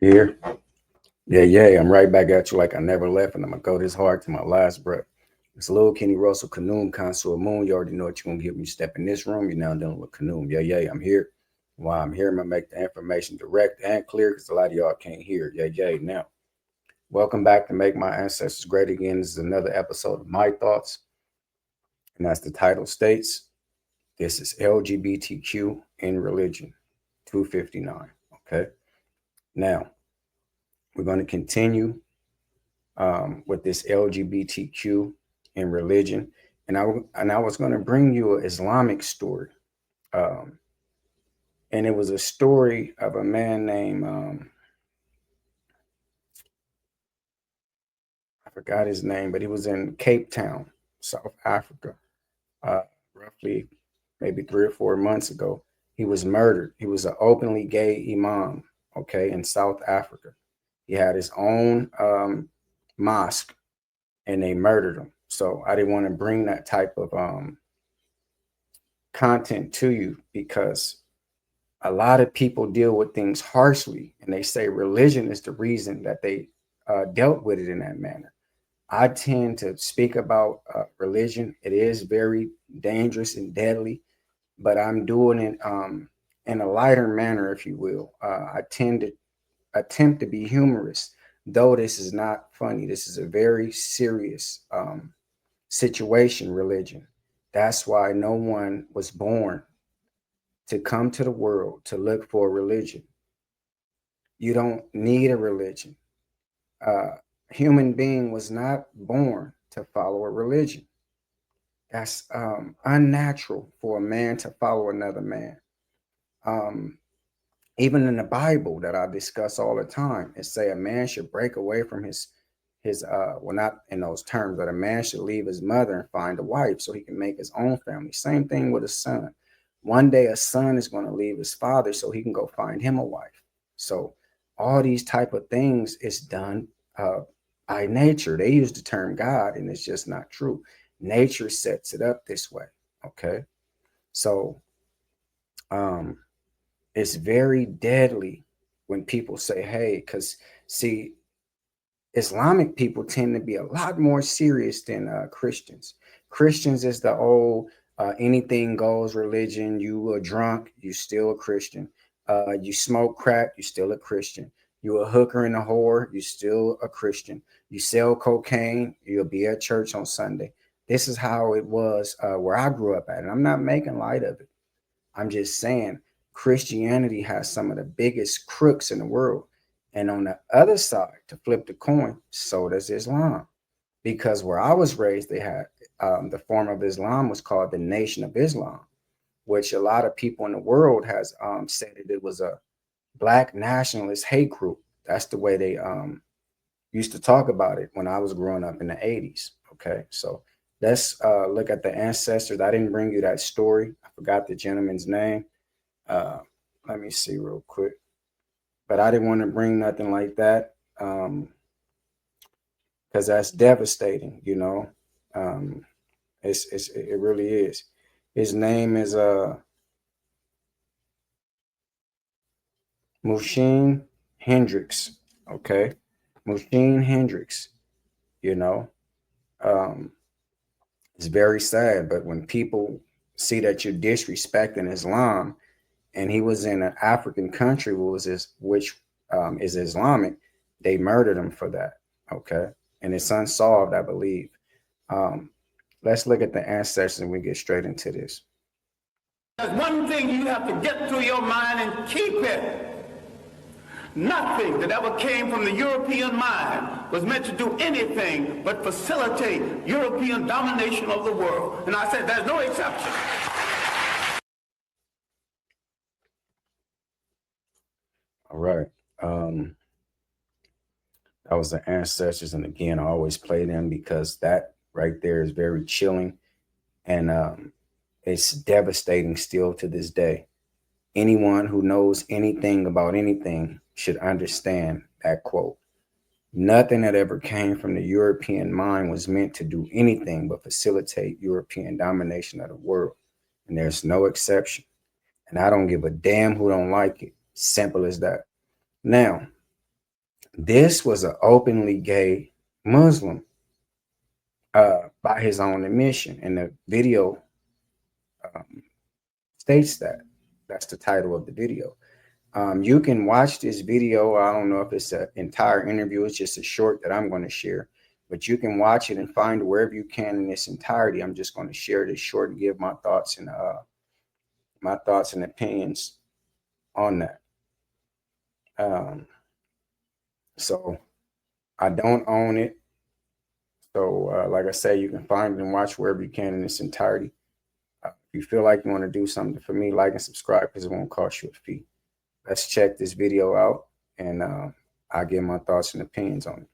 Here. Yeah. I'm right back at you like I never left, and I'm gonna go this hard to my last breath. It's Lil Kenny Russell, Canoom, Consul Moon. You already know what you're gonna get when you step in this room. You're now dealing with Canoom. Yeah. I'm here. While I'm here, I'm gonna make the information direct and clear because a lot of y'all can't hear. Yeah. Now, welcome back to Make My Ancestors Great Again. This is another episode of My Thoughts, and as the title states, this is LGBTQ in religion, 259. Okay. Now, we're going to continue with this LGBTQ in religion, and I was going to bring you an Islamic story, um, and it was a story of a man named I forgot his name, but he was in Cape Town, South Africa, uh, roughly maybe 3 or 4 months ago. He was murdered. He was an openly gay imam, okay, in South Africa. He had his own mosque, and they murdered him. So I didn't want to bring that type of content to you because a lot of people deal with things harshly, and they say religion is the reason that they dealt with it in that manner. I tend to speak about religion. It is very dangerous and deadly, but I'm doing it in a lighter manner, if you will. I tend to attempt to be humorous, though this is not funny. This is a very serious situation, religion. That's why no one was born to come to the world to look for a religion. You don't need a religion. Uh, Human being was not born to follow a religion. That's unnatural for a man to follow another man. Um, Even in the Bible that I discuss all the time, it say a man should break away from his well, not in those terms, but a man should leave his mother and find a wife so he can make his own family. Same thing with a son. One day a son is going to leave his father so he can go find him a wife. So all these type of things is done uh, by nature. They use the term God, and it's just not true. Nature sets it up this way. Okay, so um, it's very deadly when people say, "Hey," because see, Islamic people tend to be a lot more serious than Christians. Christians is the old anything goes religion. You a drunk, you still a Christian. You smoke crack, you still a Christian. You a hooker and a whore, you still a Christian. You sell cocaine, you'll be at church on Sunday. This is how it was where I grew up at, and I'm not making light of it. I'm just saying Christianity has some of the biggest crooks in the world. And on the other side, to flip the coin, so does Islam. Because where I was raised, they had the form of Islam was called the Nation of Islam, which a lot of people in the world has said that it was a black nationalist hate group. That's the way they used to talk about it when I was growing up in the 80s. Okay, so let's look at the ancestors. I didn't bring you that story. I forgot the gentleman's name. Uh, Let me see real quick. But I didn't want to bring nothing like that because that's devastating. Um, it really is. His name is Mushin Hendricks. Okay, Mushin Hendricks. You know, um, it's very sad. But when people see that you're disrespecting Islam, and he was in an African country which is Islamic, they murdered him for that. Okay, and it's unsolved, I believe. Um, let's look at the ancestors and we get straight into this. There's one thing you have to get through your mind and keep it. Nothing that ever came from the European mind was meant to do anything but facilitate European domination of the world. And I said there's no exception. All right. That was the ancestors, and again, I always play them because that right there is very chilling, and it's devastating still to this day. Anyone who knows anything about anything should understand that quote. Nothing that ever came from the European mind was meant to do anything but facilitate European domination of the world, and there's no exception. And I don't give a damn who don't like it. Simple as that. Now, This was an openly gay Muslim by his own admission, and the video um, states that. That's the title of the video. You can watch this video. I don't know if it's an entire interview. It's just a short that I'm going to share, but you can watch it and find it wherever you can in its entirety. I'm just going to share this short and give my thoughts and opinions on that. Um, so I don't own it. So like I say, you can find it and watch wherever you can in its entirety. If you feel like you want to do something for me, like and subscribe because it won't cost you a fee. Let's check this video out, and I'll give my thoughts and opinions on it.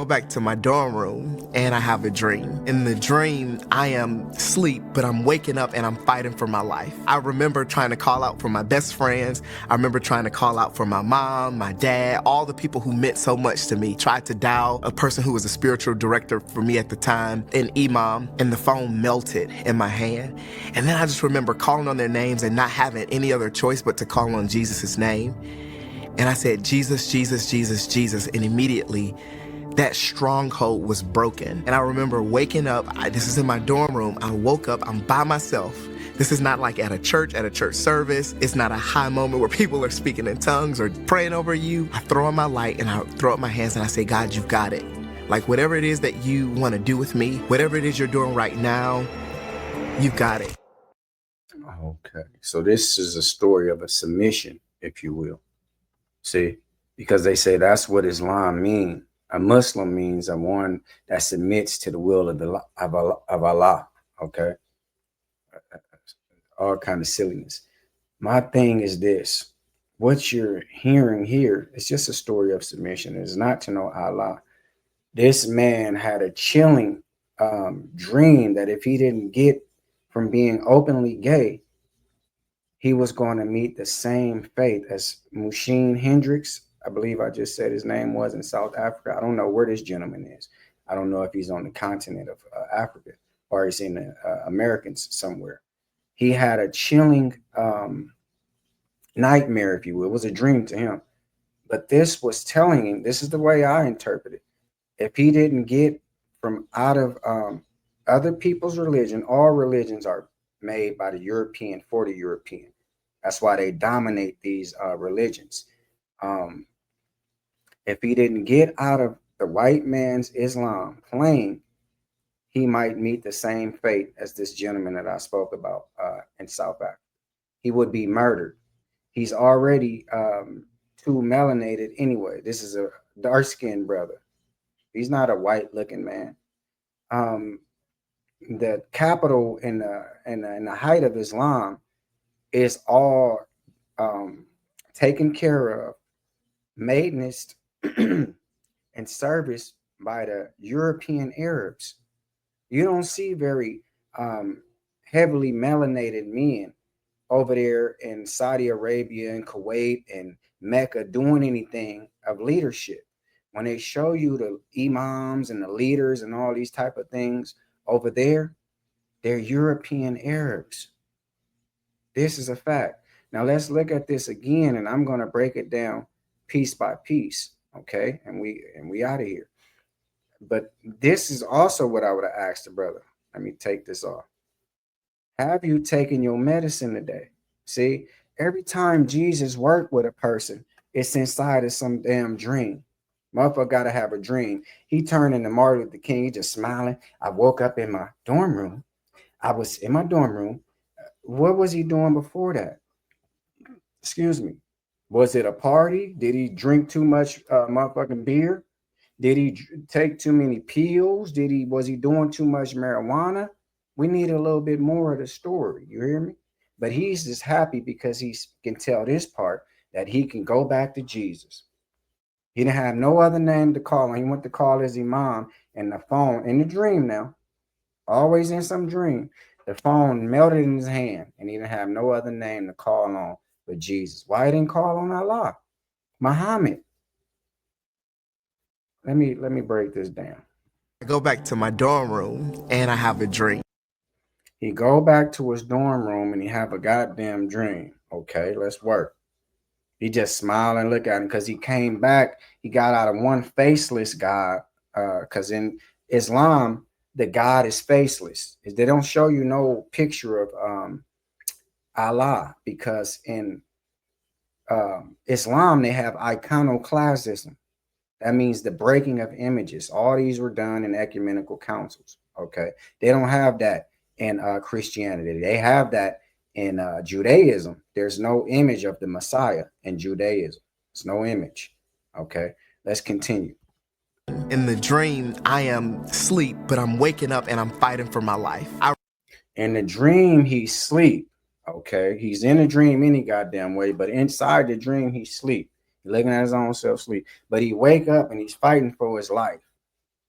Go back to my dorm room and I have a dream. In the dream, I am asleep, but I'm waking up and I'm fighting for my life. I remember trying to call out for my best friends. I remember trying to call out for my mom, my dad, all the people who meant so much to me. Tried to dial a person who was a spiritual director for me at the time, an imam, and the phone melted in my hand. And then I just remember calling on their names and not having any other choice but to call on Jesus' name. And I said, Jesus, Jesus, Jesus, Jesus, and immediately that stronghold was broken. And I remember waking up, this is in my dorm room, I woke up, I'm by myself. This is not like at a church service. It's not a high moment where people are speaking in tongues or praying over you. I throw on my light and I throw up my hands and I say, God, you've got it. Like whatever it is that you want to do with me, whatever it is you're doing right now, you've got it. Okay, so this is a story of a submission, if you will. See, because they say that's what Islam means. A Muslim means a one that submits to the will of Allah. Okay, all kind of silliness. My thing is this: what you're hearing here is just a story of submission. It's not to know Allah. This man had a chilling dream that if he didn't get from being openly gay, he was going to meet the same fate as Mushin Hendricks. I believe I just said his name was in South Africa. I don't know where this gentleman is. I don't know if he's on the continent of Africa or he's in the Americans somewhere. He had a chilling nightmare, if you will. It was a dream to him. But this was telling him, this is the way I interpret it. If he didn't get from out of other people's religion, all religions are made by the European for the European. That's why they dominate these religions. If he didn't get out of the white man's Islam plain, he might meet the same fate as this gentleman that I spoke about in South Africa. He would be murdered. He's already too melanated anyway. This is a dark-skinned brother. He's not a white-looking man. The capital in the height of Islam is all taken care of, maintenance, and serviced by the European Arabs. You don't see very heavily melanated men over there in Saudi Arabia and Kuwait and Mecca doing anything of leadership. When they show you the imams and the leaders and all these type of things over there, they're European Arabs. This is a fact. Now let's look at this again, and I'm going to break it down piece by piece. Okay, and we out of here. But this is also what I would have asked the brother. Let me take this off. Have you taken your medicine today? See, every time Jesus worked with a person, it's inside of some damn dream. Motherfucker got to have a dream. He turned into Martin Luther King. He just smiling. I woke up in my dorm room. I was in my dorm room. What was he doing before that? Excuse me. Was it a party? Did he drink too much motherfucking beer? Did he take too many pills? Was he doing too much marijuana? We need a little bit more of the story. You hear me? But he's just happy because he can tell this part that he can go back to Jesus. He didn't have no other name to call him. He went to call his imam, and the phone in the dream now, always in some dream, the phone melted in his hand, and he didn't have no other name to call on but Jesus. Why he didn't call on Allah? Muhammad. Let me break this down. I go back to my dorm room and I have a dream. He go back to his dorm room and he have a goddamn dream. Okay, let's work. He just smiled and looked at him because he came back. He got out of one faceless God. Because in Islam, the God is faceless. They don't show you no picture of Allah, because in Islam they have iconoclasm. That means the breaking of images. All these were done in ecumenical councils. Okay, they don't have that in Christianity. They have that in Judaism. There's no image of the Messiah in Judaism. There's no image. Okay, let's continue. In the dream, I am asleep, but I'm waking up and I'm fighting for my life. In the dream, he's sleep. Okay, he's in a dream any goddamn way, but inside the dream, he's sleep. He's looking at his own self sleep, but he wake up and he's fighting for his life.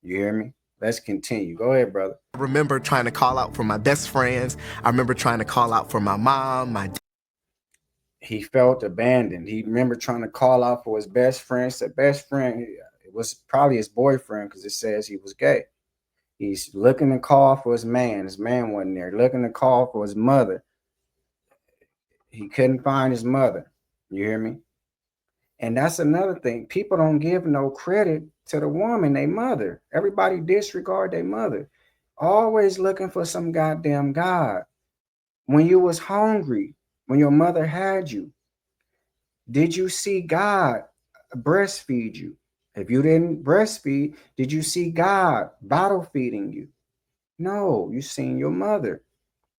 You hear me? Let's continue. Go ahead, brother. I remember trying to call out for my best friends. I remember trying to call out for my mom, my dad. He felt abandoned. He remembered trying to call out for his best friend. Said best friend, it was probably his boyfriend because it says he was gay. He's looking to call for his man. His man wasn't there. Looking to call for his mother. He couldn't find his mother. You hear me? And that's another thing. People don't give no credit to the woman, they mother. Everybody disregard their mother. Always looking for some goddamn God. When you was hungry, when your mother had you, did you see God breastfeed you? If you didn't breastfeed, did you see God bottle feeding you? No, you seen your mother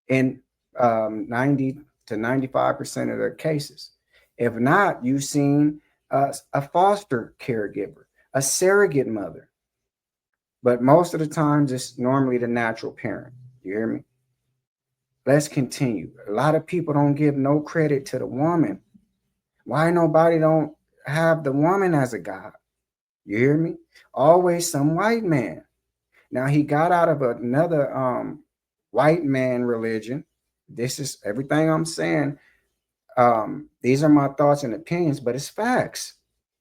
in 90 to 95% of their cases. If not, you've seen a foster caregiver, a surrogate mother. But most of the times, it's normally the natural parent. You hear me? Let's continue. A lot of people don't give no credit to the woman. Why nobody don't have the woman as a God? You hear me? Always some white man. Now he got out of another white man religion. This is everything I'm saying. These are my thoughts and opinions, but it's facts.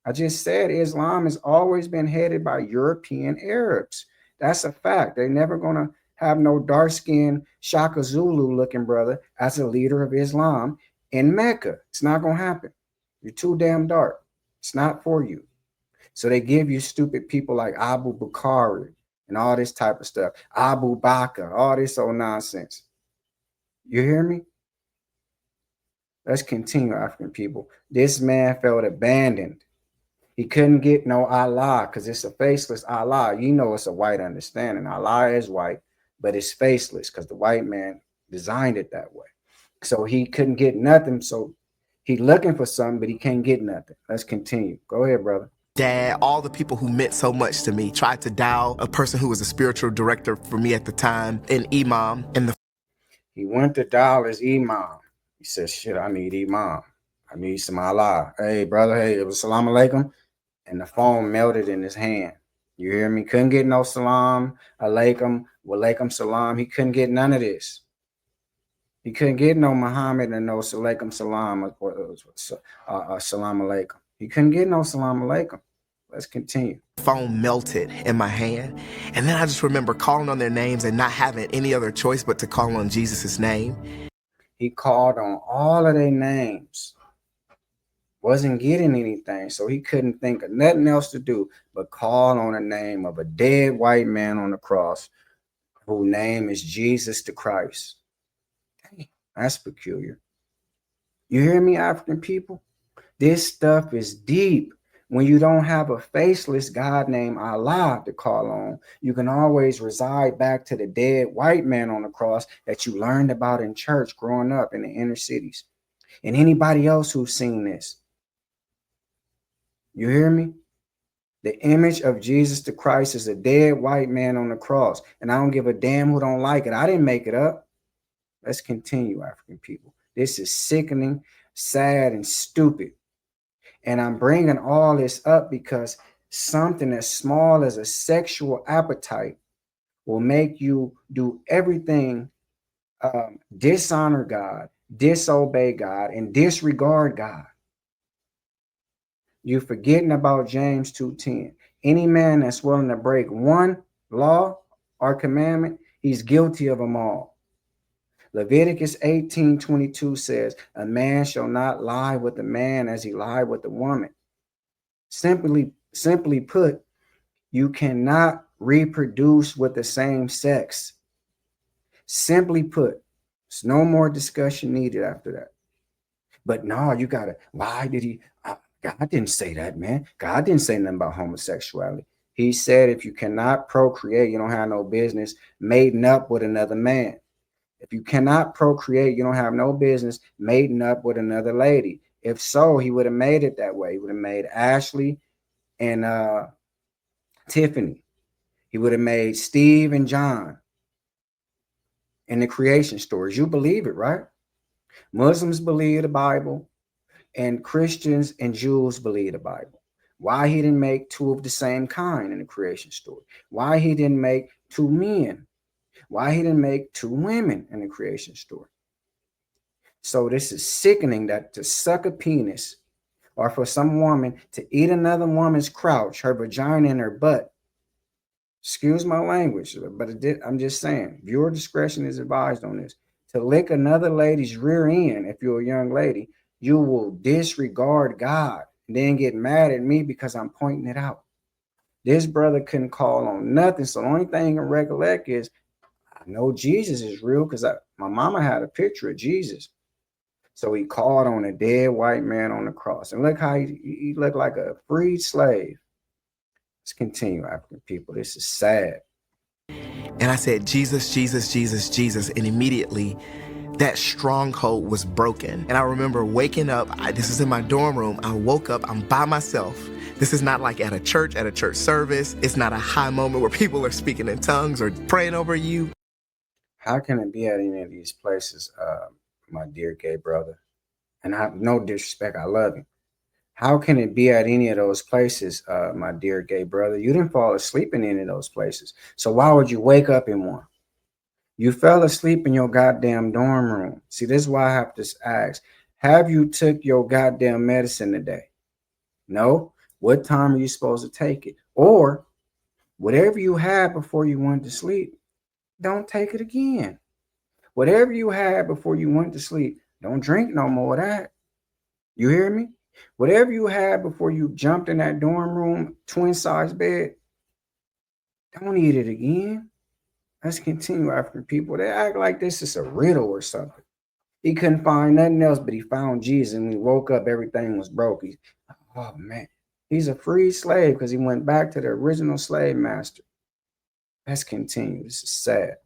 I just said Islam has always been headed by European Arabs. That's a fact. They're never gonna have no dark-skinned Shaka Zulu looking brother as a leader of Islam in Mecca. It's not gonna happen. You're too damn dark. It's not for you. So they give you stupid people like Abu Bakr and all this type of stuff. Abu Bakr, all this old nonsense. You hear me? Let's continue, African people. This man felt abandoned. He couldn't get no Allah because it's a faceless Allah. You know it's a white understanding. Allah is white, but it's faceless because the white man designed it that way. So he couldn't get nothing. So he looking for something, but he can't get nothing. Let's continue. Go ahead, brother. Dad, all the people who meant so much to me, tried to dial a person who was a spiritual director for me at the time, an imam, and he went to dial his imam. He said, shit, I need imam. I need some Allah. Hey, brother, hey, it was salam alaikum. And the phone melted in his hand. You hear me? Couldn't get no salam alaikum, walaikum salam. He couldn't get none of this. He couldn't get no Muhammad and no alaikum salam or salam alaikum. He couldn't get no salam alaikum. Let's continue. Phone melted in my hand. And then I just remember calling on their names and not having any other choice but to call on Jesus' name. He called on all of their names. Wasn't getting anything, so he couldn't think of nothing else to do but call on the name of a dead white man on the cross whose name is Jesus the Christ. Dang, that's peculiar. You hear me, African people? This stuff is deep. When you don't have a faceless God named Allah to call on, you can always reside back to the dead white man on the cross that you learned about in church growing up in the inner cities. And anybody else who's seen this. You hear me? The image of Jesus the Christ is a dead white man on the cross. And I don't give a damn who don't like it. I didn't make it up. Let's continue, African people. This is sickening, sad, and stupid. And I'm bringing all this up because something as small as a sexual appetite will make you do everything, dishonor God, disobey God, and disregard God. You're forgetting about James 2:10. Any man that's willing to break one law or commandment, he's guilty of them all. Leviticus 18:22 says, a man shall not lie with a man as he lied with a woman. Simply put, you cannot reproduce with the same sex. Simply put, there's no more discussion needed after that. But no, you gotta, why did he? God didn't say that, man. God didn't say nothing about homosexuality. He said if you cannot procreate, you don't have no business mating up with another man. If you cannot procreate, you don't have no business mating up with another lady. If so, he would have made it that way. He would have made Ashley and Tiffany. He would have made Steve and John in the creation stories. You believe it, right? Muslims believe the Bible, and Christians and Jews believe the Bible. Why he didn't make two of the same kind in the creation story? Why he didn't make two men? Why he didn't make two women in the creation story? So this is sickening, that to suck a penis, or for some woman to eat another woman's crotch, her vagina and her butt. Excuse my language, but I'm just saying, viewer discretion is advised on this. To lick another lady's rear end, if you're a young lady, you will disregard God and then get mad at me because I'm pointing it out. This brother couldn't call on nothing. So the only thing I can recollect is I know Jesus is real because my mama had a picture of Jesus. So he called on a dead white man on the cross. And look how he looked like a freed slave. Let's continue, African people. This is sad. And I said, Jesus, Jesus, Jesus, Jesus. And immediately that stronghold was broken. And I remember waking up, this is in my dorm room. I woke up, I'm by myself. This is not like at a church service. It's not a high moment where people are speaking in tongues or praying over you. How can it be at any of these places, my dear gay brother? And no disrespect, I love you. How can it be at any of those places, my dear gay brother? You didn't fall asleep in any of those places. So why would you wake up in one? You fell asleep in your goddamn dorm room. See, this is why I have to ask, have you took your goddamn medicine today? No? What time are you supposed to take it? Or whatever you had before you went to sleep, don't take it again. Whatever you had before you went to sleep, don't drink no more of that. You hear me? Whatever you had before you jumped in that dorm room, twin size bed, don't eat it again. Let's continue, African people. They act like this is a riddle or something. He couldn't find nothing else, but he found Jesus. And when he woke up, everything was broke. Oh, man. He's a free slave because he went back to the original slave master. Let's continue. This is sad.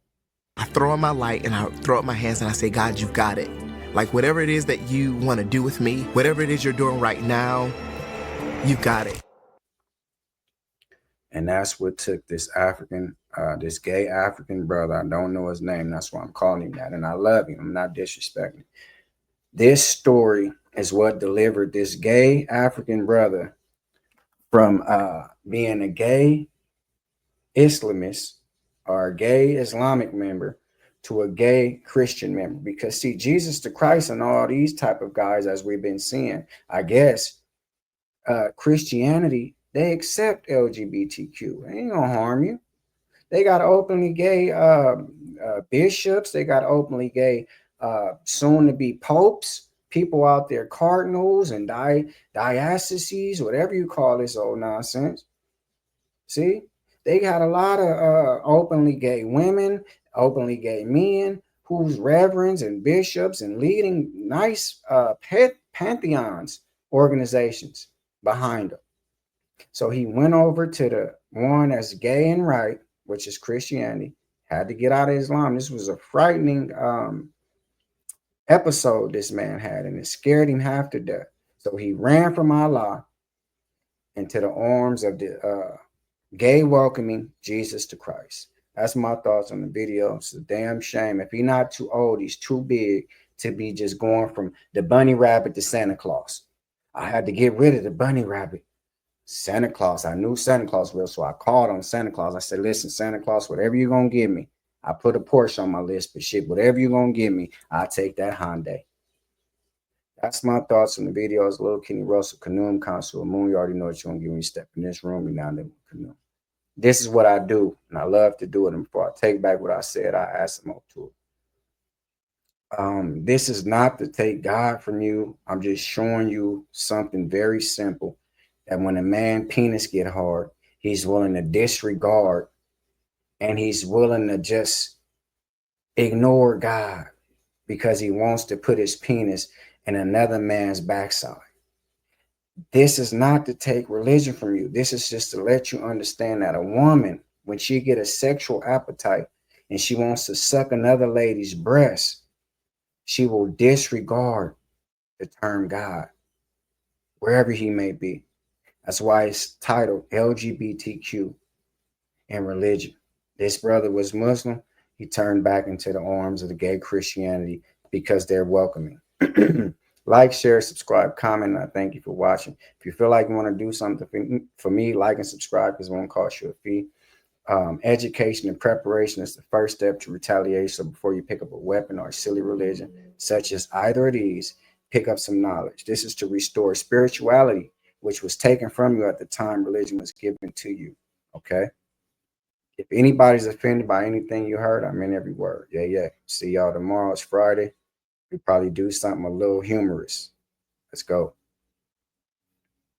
I throw up my light and I throw up my hands and I say, God, you've got it. Like whatever it is that you want to do with me, whatever it is you're doing right now, you've got it. And that's what took this this gay African brother. I don't know his name. That's why I'm calling him that. And I love him. I'm not disrespecting. This story is what delivered this gay African brother from being a gay Islamist or a gay Islamic member to a gay Christian member. Because see, Jesus the Christ and all these type of guys, as we've been seeing, I guess, Christianity, they accept LGBTQ. They ain't gonna harm you. They got openly gay bishops. They got openly gay soon to be popes. People out there, cardinals and dioceses, whatever you call this old nonsense. See, they got a lot of openly gay women, openly gay men, who's reverends and bishops and leading nice pantheons organizations behind them. So he went over to the one that's gay and right, which is Christianity, had to get out of Islam. This was a frightening episode this man had, and it scared him half to death. So he ran from Allah into the arms of the gay welcoming Jesus to Christ. That's my thoughts on the video. It's a damn shame. If he's not too old, he's too big to be just going from the bunny rabbit to Santa Claus. I had to get rid of the bunny rabbit. Santa Claus. I knew Santa Claus will, so I called on Santa Claus. I said, listen, Santa Claus, whatever you're going to give me, I put a Porsche on my list, but shit, whatever you're going to give me, I'll take that Hyundai. That's my thoughts on the video. It's Little Kenny Russell, Canoeing Consul Moon. You already know what you're going to give me. Step in this room and down there with Canoe. This is what I do, and I love to do it. And before I take back what I said, I add some more to it. This is not to take God from you. I'm just showing you something very simple, that when a man penis get hard, he's willing to disregard, and he's willing to just ignore God because he wants to put his penis in another man's backside. This is not to take religion from you. This is just to let you understand that a woman, when she get a sexual appetite and she wants to suck another lady's breast, she will disregard the term God, wherever he may be. That's why it's titled LGBTQ and religion. This brother was Muslim. He turned back into the arms of the gay Christianity because they're welcoming. Like, share, subscribe, comment. I thank you for watching. If you feel like you want to do something for me, like and subscribe, because it won't cost you a fee. Education and preparation is the first step to retaliation. So before you pick up a weapon or a silly religion, such as either of these, pick up some knowledge. This is to restore spirituality, which was taken from you at the time religion was given to you. Okay? If anybody's offended by anything you heard, I meant every word. Yeah, yeah. See y'all tomorrow. It's Friday. We probably do something a little humorous. Let's go.